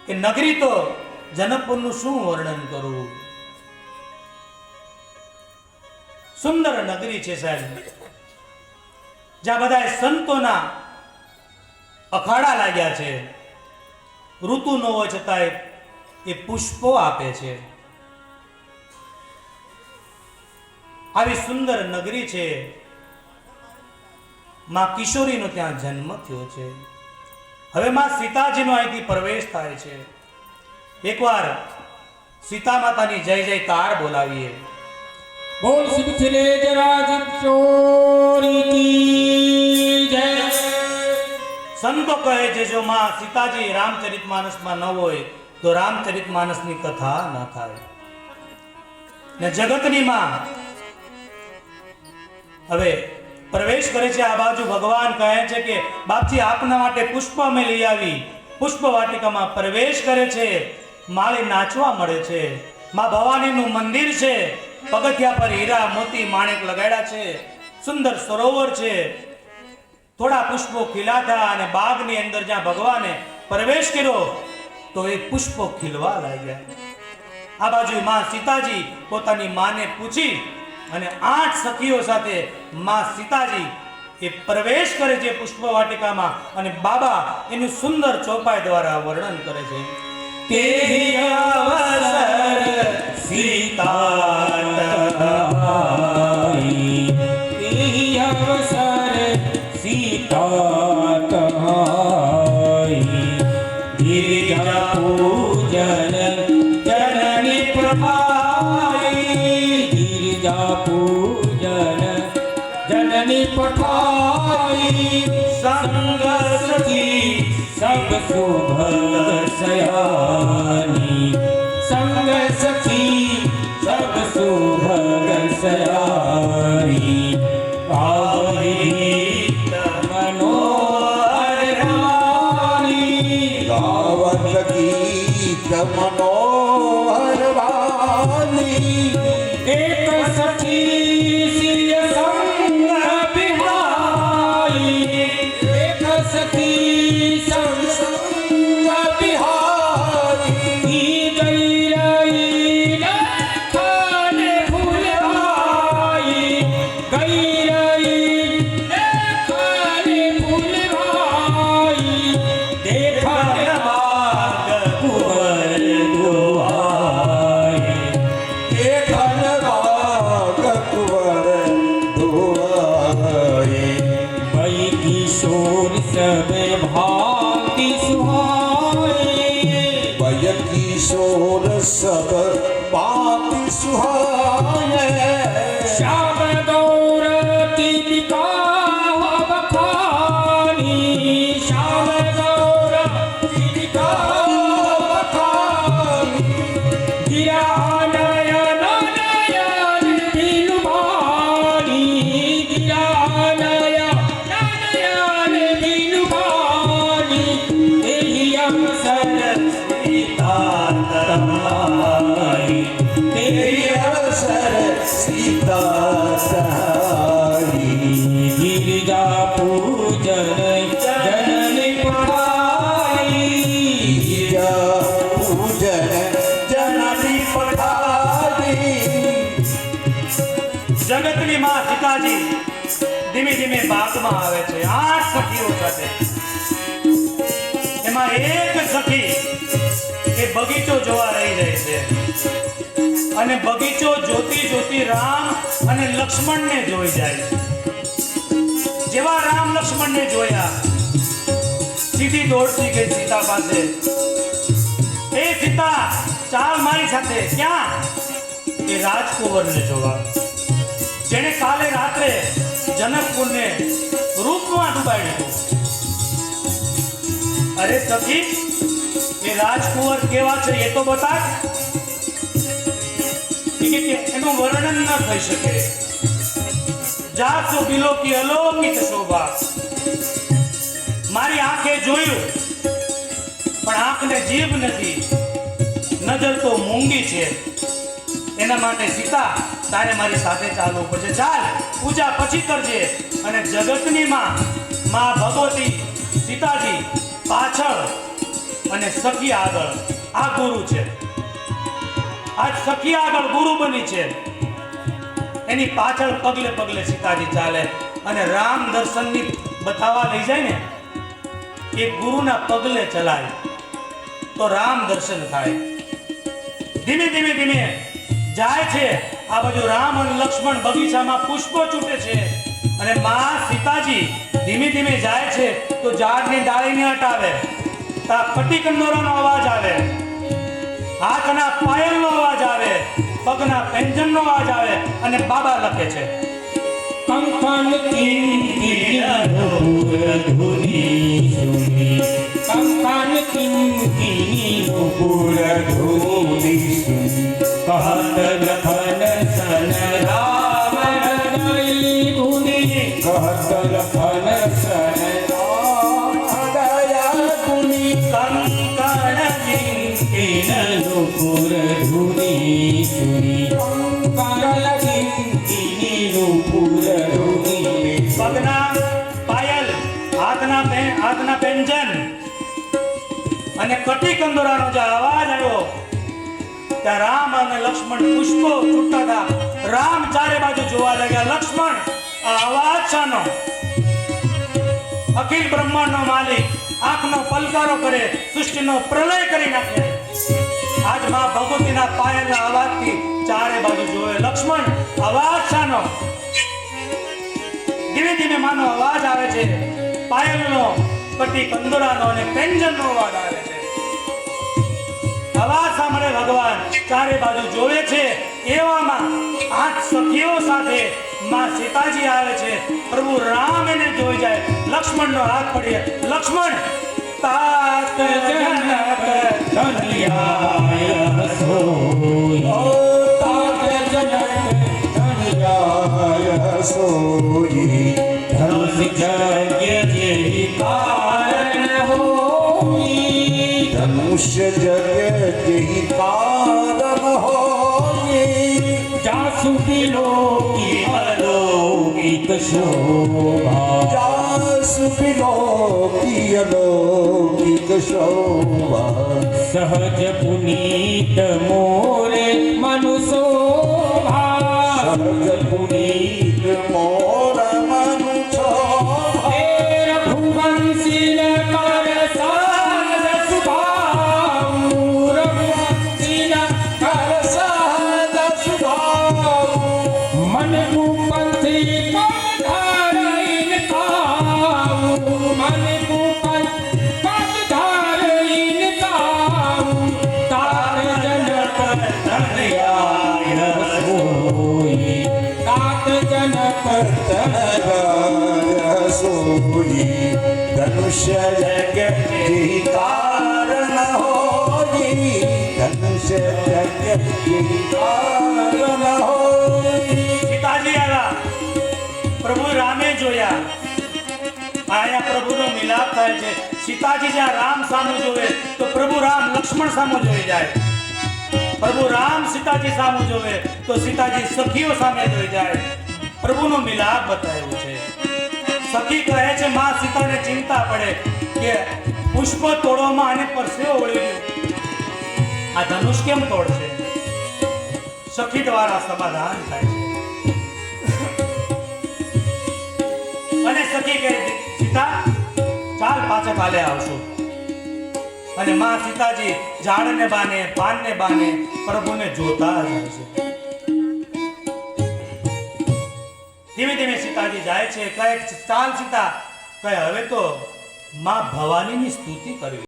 કે નગરી તો જનકપુરનું શું વર્ણન કરું. સુંદર નગરી છે સાહેબ, જ્યાં બધા સંતોના અખાડા લાગ્યા છે. ઋતુ ન હોય છતાંય એ પુષ્પો આપે છે. આવી સુંદર નગરી છે. માં કિશોરીનો ત્યાં જન્મ થયો છે. હવે માં સીતાજીનો અહીંથી પ્રવેશ થાય છે. એકવાર સીતા માતાની જય જયકાર બોલાવીએ. બોલ શ્રી ક્ષિરેજરાજ કિશોરી કી જય. સંતો કહે છે જો માં સીતાજી રામચરિતમાનસમાં ન હોય તો રામચરિતમાનસની કથા ન થાય. ને જગતની માં હવે પ્રવેશ કરે છે. આ બાજુ ભગવાન કહે છે કે બાપજી આપના માટે પુષ્પ અમે લઈ આવી. પુષ્પ વાટિકામાં પ્રવેશ કરે છે. માળી નાચવા મળે છે. માં ભવાનીનું મંદિર છે. પગથિયા પર હીરા મોતી માણેક લગાડ્યા છે. સુંદર સરોવર છે. થોડા પુષ્પો ખીલાતા અને બાગની અંદર જ્યાં ભગવાને પ્રવેશ કર્યો તો એ પુષ્પો ખીલવા લાગ્યા. આ બાજુ માં સીતાજી પોતાની માને પૂછી અને 8 સખીઓ સાથે માં સીતાજી એ પ્રવેશ કરે છે પુષ્પ વાટિકામાં. અને બાબા એનું સુંદર ચોપાઈ દ્વારા વર્ણન કરે છે. તેહી અવસર સીતા તહાઈ, તેહી અવસર સીતા તહાઈ, ગિરિજા પૂજન જનની પ્રભાઈ, ગિરિજા પૂજન જનની પઠાઈ, સંગ સખી सब सुभग सयानी, संग सखी सब सुभग सयानी, गावत मनोहर रानी, गावत गीत मनोहर वाणी, एक सखी सिय संग बिहाई, एक सखी किशोर सब बाति सुहाए, श्याम गौर दीपिका बखानी, श्याम गौर दीपिका बखानी, गिरा नयन नयन बिलुभानी, गिरा नयन नयन बिलुभानी, तेहि अवसर तेरी अवसर सीता सहाई, गिरिजा पूजन जननी पठाई, गिरिजा पूजन जननी पठाई. જગતની માં સીતાજી ધીમે ધીમે બાગમાં આવે છે 8 સખીઓ સાથે. એમાં એક સખી એ બગીચો જોવા રહી જાય છે અને બગીચો જોતી જોતી રામ અને લક્ષ્મણને જોઈ જાય. જેવા રામ લક્ષ્મણને જોયા સીધી દોડતી ગઈ સીતા પાસે. એ સીતા ચાલ મારી સાથે. ક્યાં? એ રાજકુંવરને જોવા, જેને કાલે રાત્રે જનકપુરને રૂપમાં ડૂબાડ્યું. અરે સખી, એ રાજકુંવર કેવા છે એ તો બતા. એનું વર્ણન ન થઈ શકે. જાસો બિલો કી અલૌકિક શોભા. મારી આંખે જોયું પણ આંખને જીભ નથી, નજર તો મૂંગી છે. એના માટે સીતા તારે મારી સાથે ચાલવું પડશે. ચાલ, પૂજા પછી કરજે. અને જગતની માં ભગવતી સીતાજી પાછળ અને સખી આગળ આ ગુરુ છે. આજ સખી આગળ ગુરુ બની છે. એની પાછળ પગલે પગલે સીતાજી ચાલે અને રામ દર્શનની બતાવવા લઈ જાય ને એ ગુરુના પગલે ચલાય તો રામ દર્શન થાય. ધીમે ધીમે ધીમે જાય છે. આ બાજુ રામ અને લક્ષ્મણ બગીચામાં પુષ્પો છૂટે છે અને માં સીતાજી ધીમે ધીમે જાય છે તો ઝાડની ડાળીને હટાવે તા કટીકંદોરાનો અવાજ આવે, હાથના પાયલનો અવાજ આવે, પગના પેંજનનો અવાજ આવે અને બાબા લખે છે કંકણ કિંકિણીનો ધૂની સુની, કંકણ કિંકિણીનો ધૂની સુની. કહત લખન સન રામ હૃદય ગુની, કહત લખન સન દયા ગુની. કંકણ કિંકિણીનો ધૂની સુની, કંકણ કિંકિણીનો ધૂની. પગના પાયલ, હાથના પેંજન અને કટીકંદોરાનો જે અવાજ આવ્યો ત્યાં રામ અને લક્ષ્મણ પુષ્પો છૂટતા હતા. રામ ચારે બાજુ જોવા લાગ્યા. લક્ષ્મણ આ અવાજ શાનો? અખિલ બ્રહ્માંડનો માલિક આંખનો પલકારો કરે, સૃષ્ટિનો પ્રલય કરી નાખે. આજ માં ભગવતીના પાયલના અવાજથી ચારે બાજુ જોવે. લક્ષ્મણ અવાજ શાનો? ધીમે ધીમે માનો અવાજ આવે છે, પાયલનો, કટીકંદોરાનો અને પેંજનનો અવાજ આવે છે. અવાજ સાંભળે ભગવાન ચારે બાજુ જોવે છે. એવામાં આઠ સખીઓ સાથે માં સીતાજી આવે છે. પ્રભુ રામ એને જોઈ જાય. લક્ષ્મણનો હાથ પડીએ. લક્ષ્મણ तात जनक ધન્યાય સોઈ, तात जनक धन्याय सोई. ધનુષ જગ્ય જેહી કારણ હોઈ, धनुष्य जगति कारण होई. જાસુ વિલોકી અલૌકિક શોભા, जासु विलोकी अलौकिक शोभा. સહજ પુનીત મોરે મનુશોભા, सहज पुनीत मोर मनु शोभा. હે રઘુવંશીલ કર સાજ સુભાઉ, રઘુવંશીલ कर सहज सुभाव. મન કુપંથી પધારઈન કાઉ, મન કુપંથ પધારઈન કાઉ, તાર જનક ધન્યાય સોઈ, તાત જનક तनगाय सोई. धनुष्य जगति कारण होई. धनुष्य जगति कारण होई. સીતાજી આવ્યા. પ્રભુ રામે જોયા. આયા પ્રભુનો મિલાપ થાય છે. સીતાજી જ્યાં રામ સામુ જોવે તો પ્રભુ રામ લક્ષ્મણ સામુ જોઈ જાય. પ્રભુ રામ સીતાજી સામુ જોવે તો સીતાજી સખીઓ સામે જોઈ જાય. પ્રભુનો મિલાપ બતાવ્યો છે. સખી કહે છે માં સીતાને ચિંતા પડે કે પુષ્પ તોડવામાં આને પરસેવો વળી ગયો. આ ધનુષ કેમ તોડશે? સખી દ્વારા સમાધાન થાય છે. અને સખી કહે સીતા ચાલ પાછા કાલે આવશું. અને માં સીતાજી ઝાડને બાને પાનને બાને પ્રભુને જોતા જાય છે. ધીમે ધીમે સીતાજી જાય છે. કહે ચાલ સીતા, કહે હવે તો માં ભવાનીની સ્તુતિ કરવી.